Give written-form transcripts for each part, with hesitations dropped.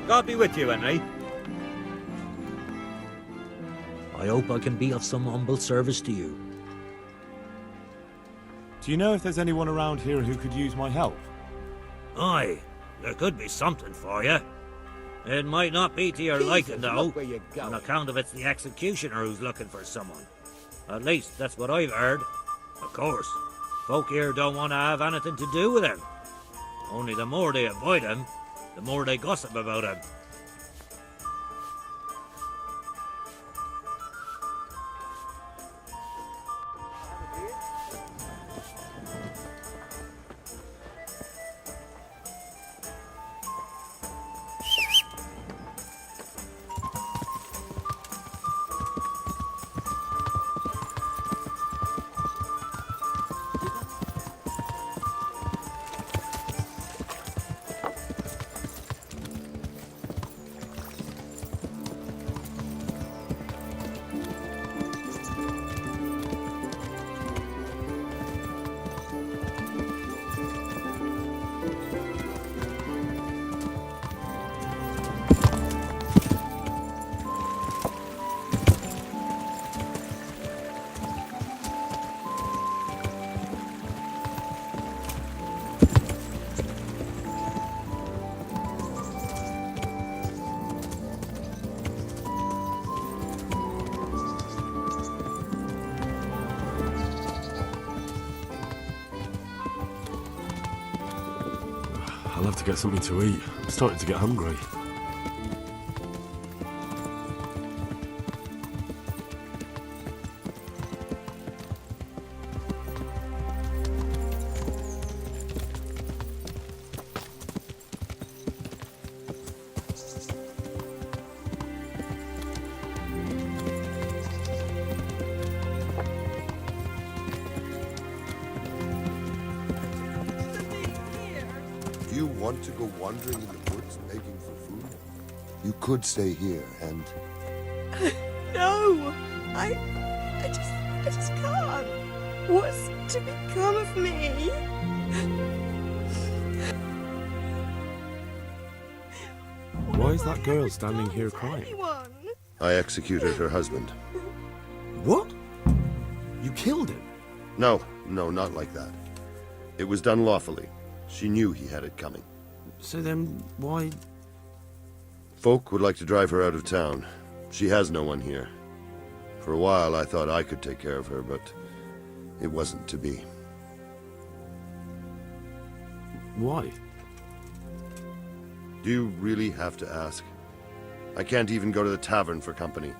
God be with you, Henry. I hope I can be of some humble service to you. Do you know if there's anyone around here who could use my help? Aye, there could be something for you. It might not be to your liking, though, on account of it's the executioner who's looking for someone. At least, that's what I've heard. Of course, folk here don't want to have anything to do with him. Only the more they avoid him, the more they gossip about him. I'll have to get something to eat. I'm starting to get hungry. Do you want to go wandering in the woods begging for food? You could stay here and... No! I just can't. What's to become of me? Why is that girl standing here crying? Anyone? I executed her husband. What? You killed him? No, not like that. It was done lawfully. She knew he had it coming. So then, why... Folk would like to drive her out of town. She has no one here. For a while I thought I could take care of her, but it wasn't to be. Why? Do you really have to ask? I can't even go to the tavern for company,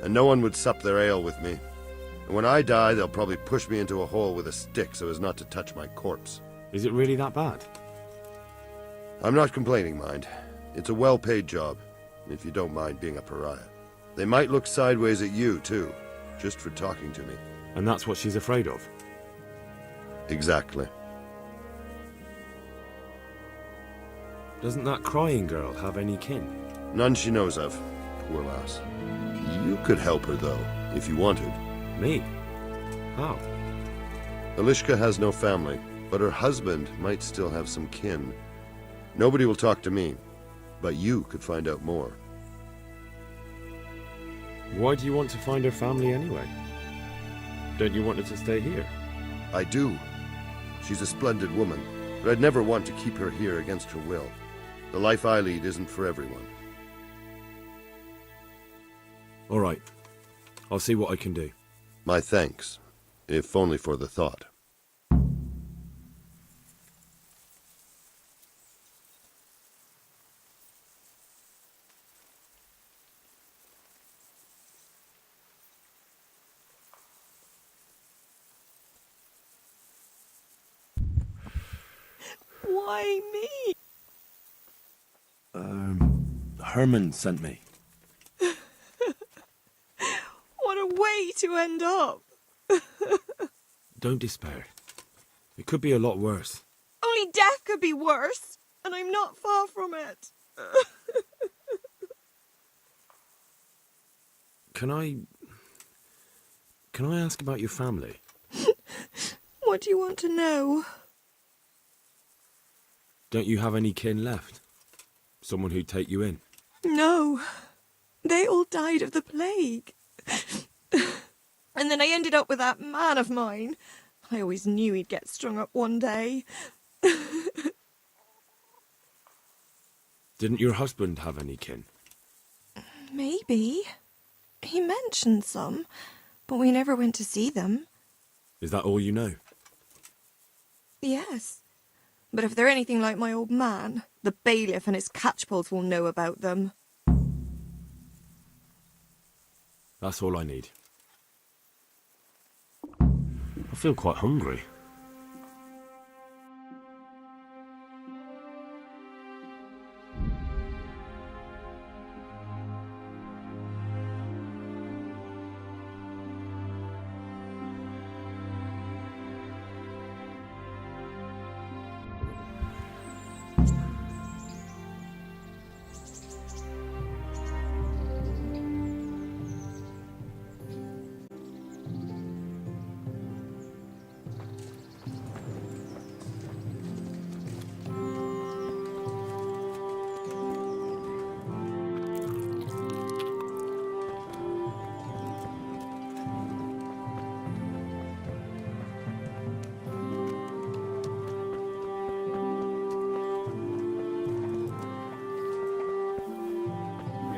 and no one would sup their ale with me. And when I die, they'll probably push me into a hole with a stick so as not to touch my corpse. Is it really that bad? I'm not complaining, mind. It's a well-paid job, if you don't mind being a pariah. They might look sideways at you, too, just for talking to me. And that's what she's afraid of? Exactly. Doesn't that crying girl have any kin? None she knows of, poor lass. You could help her, though, if you wanted. Me? How? Elishka has no family, but her husband might still have some kin. Nobody will talk to me, but you could find out more. Why do you want to find her family anyway? Don't you want her to stay here? I do. She's a splendid woman, but I'd never want to keep her here against her will. The life I lead isn't for everyone. All right. I'll see what I can do. My thanks, if only for the thought. Why me? Herman sent me. What a way to end up. Don't despair. It could be a lot worse. Only death could be worse, and I'm not far from it. Can I ask about your family? What do you want to know? Don't you have any kin left? Someone who'd take you in? No, they all died of the plague. And then I ended up with that man of mine. I always knew he'd get strung up one day. Didn't your husband have any kin? Maybe. He mentioned some, but we never went to see them. Is that all you know? Yes. But if they're anything like my old man, the bailiff and his catchpolls will know about them. That's all I need. I feel quite hungry.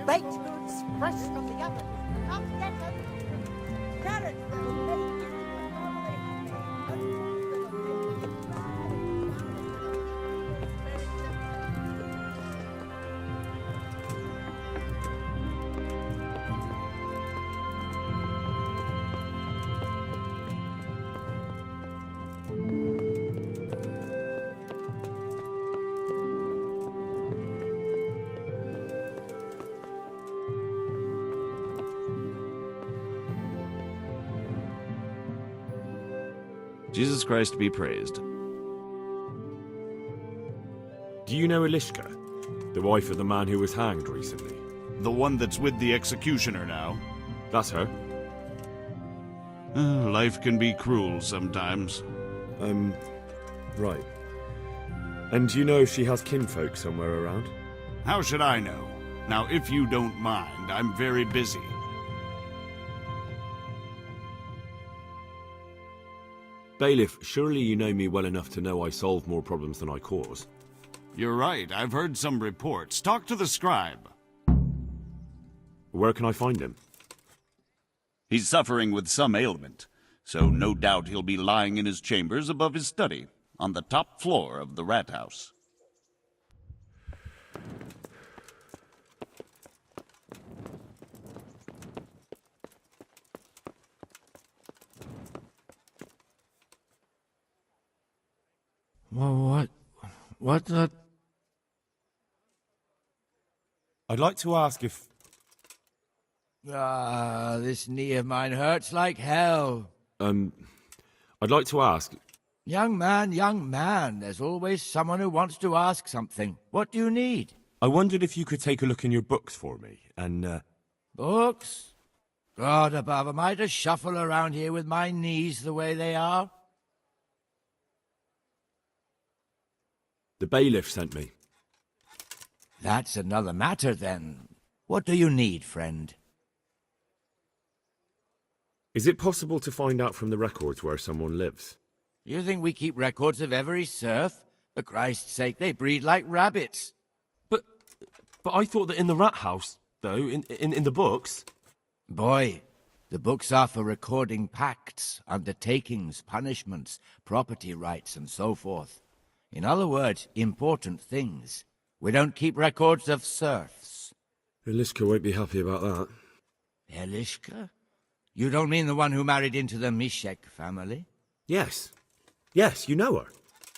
Baked goods fresh from the oven. Come get them. Carrots, Jesus Christ be praised. Do you know Elishka, the wife of the man who was hanged recently? The one that's with the executioner now. That's her. Life can be cruel sometimes. Right. And do you know if she has kinfolk somewhere around? How should I know? Now, if you don't mind, I'm very busy. Bailiff, surely you know me well enough to know I solve more problems than I cause. You're right, I've heard some reports. Talk to the scribe. Where can I find him? He's suffering with some ailment, so no doubt he'll be lying in his chambers above his study, on the top floor of the rat house. Well, what the... I'd like to ask if... this knee of mine hurts like hell. I'd like to ask... Young man, there's always someone who wants to ask something. What do you need? I wondered if you could take a look in your books for me, and, Books? God above, am I to shuffle around here with my knees the way they are? The bailiff sent me. That's another matter, then. What do you need, friend? Is it possible to find out from the records where someone lives? You think we keep records of every serf? For Christ's sake, they breed like rabbits. But I thought that in the rat house, though, in the books... Boy, the books are for recording pacts, undertakings, punishments, property rights, and so forth. In other words, important things. We don't keep records of serfs. Elishka won't be happy about that. Elishka? You don't mean the one who married into the Mishek family? Yes. Yes, you know her.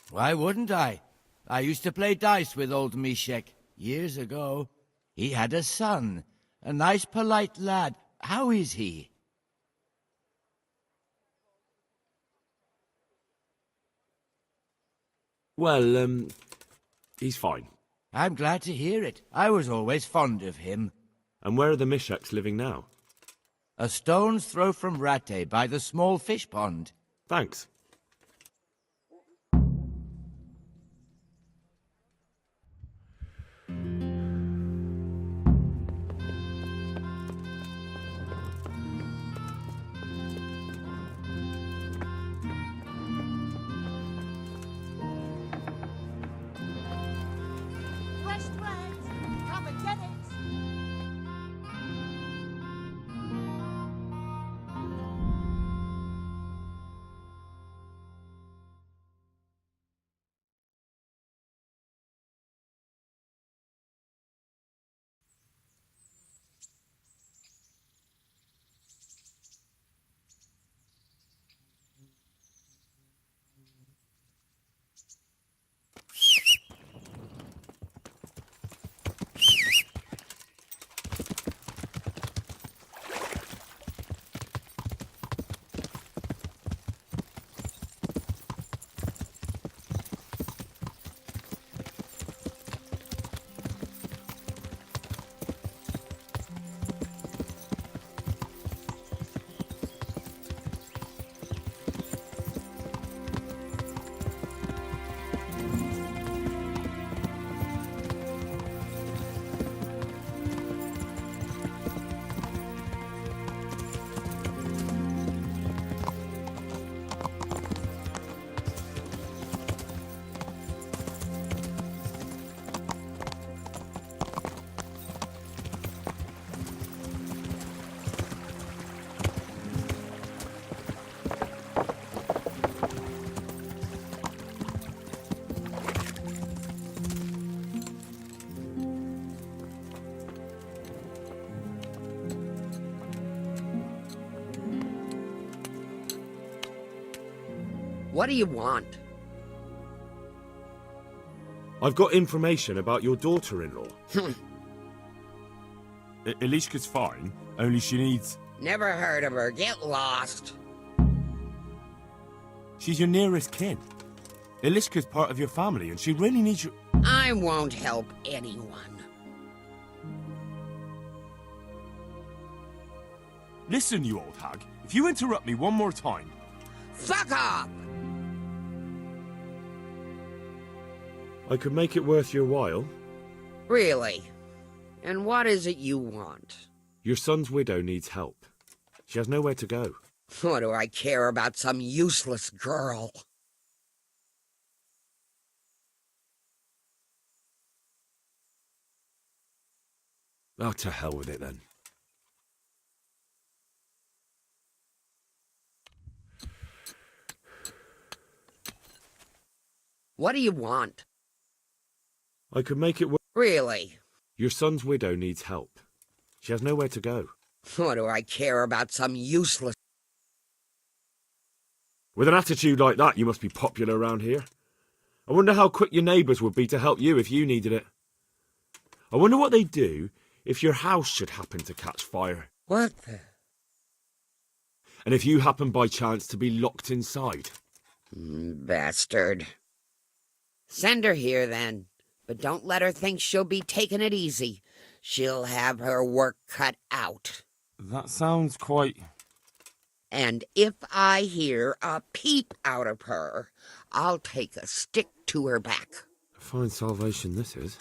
Why wouldn't I? I used to play dice with old Mishek years ago. He had a son, a nice polite lad. How is he? Well, he's fine. I'm glad to hear it. I was always fond of him. And where are the Misheks living now? A stone's throw from Ratte by the small fish pond. Thanks. What do you want? I've got information about your daughter-in-law. Elishka's fine, only she needs... Never heard of her. Get lost. She's your nearest kin. Elishka's part of your family, and she really needs you... I won't help anyone. Listen, you old hag. If you interrupt me one more time... Fuck off! I could make it worth your while. Really? And what is it you want? Your son's widow needs help. She has nowhere to go. What do I care about some useless girl? Oh, to hell with it then. What do you want? I could make it work. Really? Your son's widow needs help. She has nowhere to go. What do I care about some useless... With an attitude like that, you must be popular around here. I wonder how quick your neighbours would be to help you if you needed it. I wonder what they'd do if your house should happen to catch fire. What the... And if you happen by chance to be locked inside. Bastard. Send her here, then. But don't let her think she'll be taking it easy. She'll have her work cut out. That sounds quite... And if I hear a peep out of her, I'll take a stick to her back. A fine salvation this is.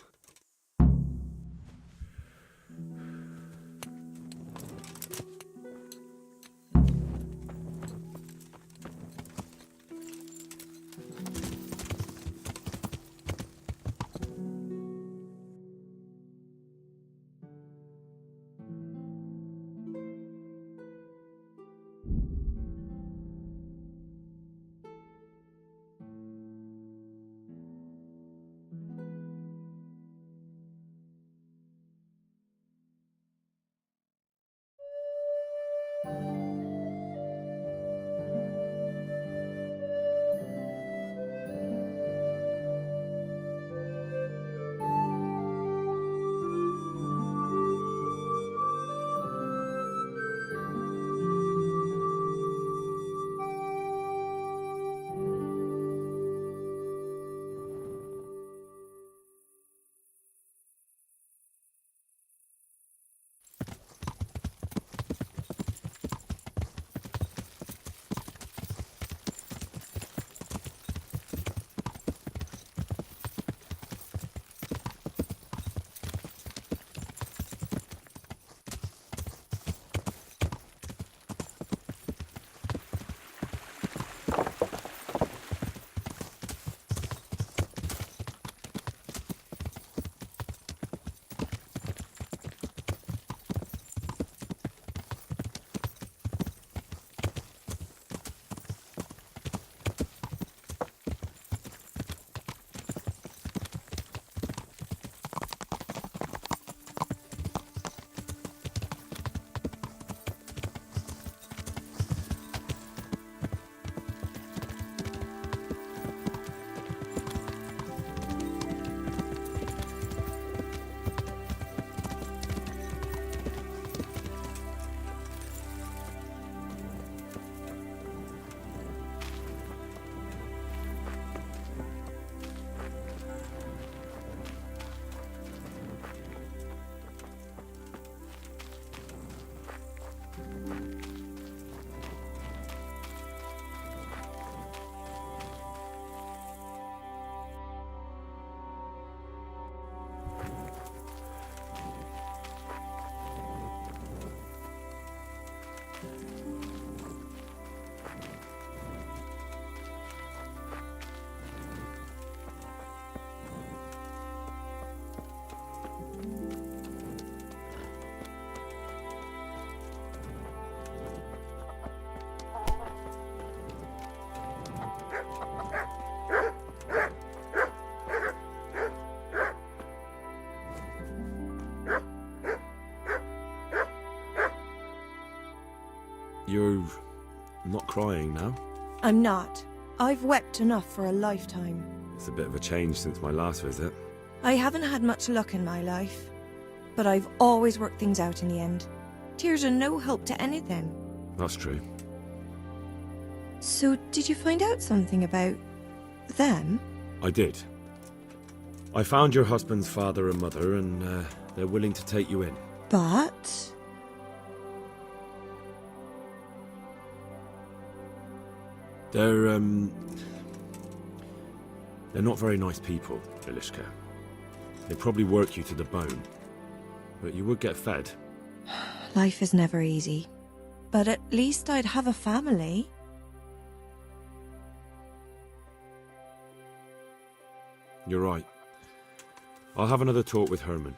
You're not crying now? I'm not. I've wept enough for a lifetime. It's a bit of a change since my last visit. I haven't had much luck in my life, but I've always worked things out in the end. Tears are no help to anything. That's true. So, did you find out something about them? I did. I found your husband's father and mother, and they're willing to take you in. But... They're not very nice people, Ilishka. They'd probably work you to the bone, but you would get fed. Life is never easy. But at least I'd have a family. You're right. I'll have another talk with Herman.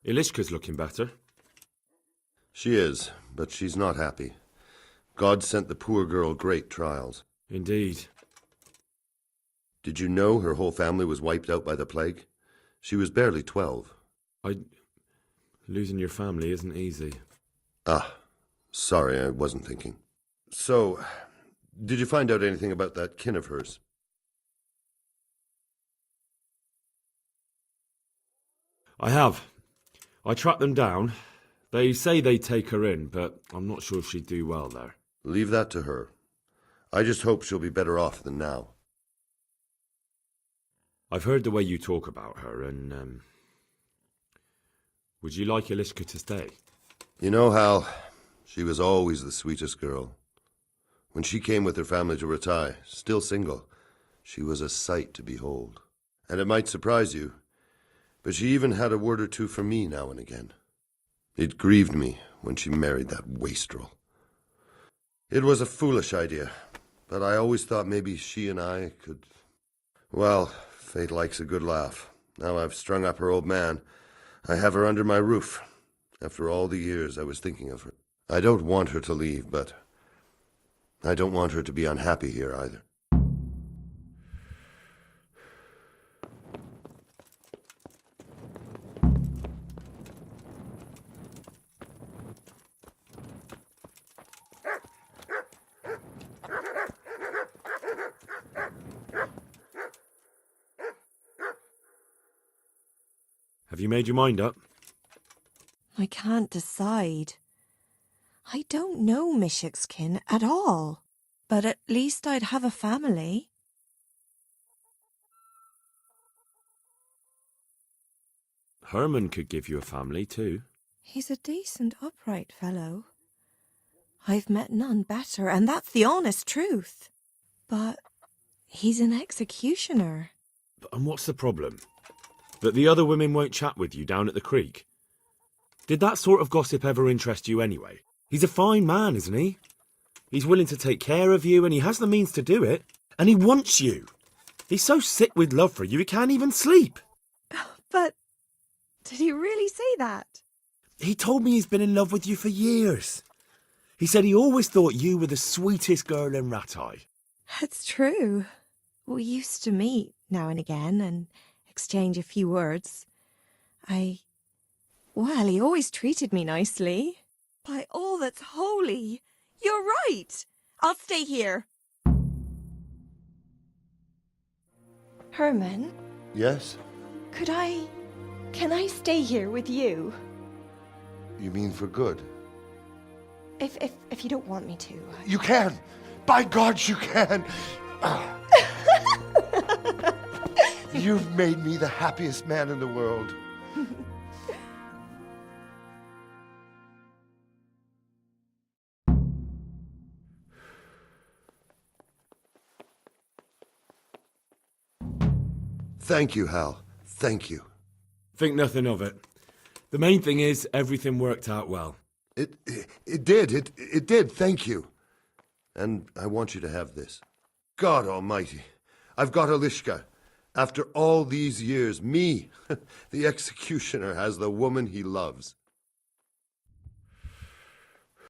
Ilishka's looking better. She is, but she's not happy. God sent the poor girl great trials. Indeed. Did you know her whole family was wiped out by the plague? She was barely 12. Losing your family isn't easy. Ah, sorry, I wasn't thinking. So, did you find out anything about that kin of hers? I have. I tracked them down. They say they'd take her in, but I'm not sure if she'd do well there. Leave that to her. I just hope she'll be better off than now. I've heard the way you talk about her, and, would you like Ilishka to stay? You know, Hal, she was always the sweetest girl. When she came with her family to Ratai, still single, she was a sight to behold. And it might surprise you, but she even had a word or two for me now and again. It grieved me when she married that wastrel. It was a foolish idea, but I always thought maybe she and I could... Well, fate likes a good laugh. Now I've strung up her old man. I have her under my roof. After all the years I was thinking of her. I don't want her to leave, but I don't want her to be unhappy here either. Have you made your mind up? I can't decide. I don't know Mishik's kin at all. But at least I'd have a family. Herman could give you a family, too. He's a decent, upright fellow. I've met none better, and that's the honest truth. But he's an executioner. And what's the problem? That the other women won't chat with you down at the creek? Did that sort of gossip ever interest you anyway? He's a fine man, isn't he? He's willing to take care of you, and he has the means to do it. And he wants you. He's so sick with love for you, he can't even sleep. But did he really say that? He told me he's been in love with you for years. He said he always thought you were the sweetest girl in Ratai. It's true. We used to meet now and again and exchange a few words. Well, he always treated me nicely. By all that's holy, you're right. I'll stay here. Herman? Yes? Can I stay here with you? You mean for good? If you don't want me to. You can! By God, you can! You've made me the happiest man in the world. Thank you, Hal. Thank you. Think nothing of it. The main thing is everything worked out well. It did, thank you. And I want you to have this. God almighty, I've got Ilishka. After all these years, me, the executioner, has the woman he loves.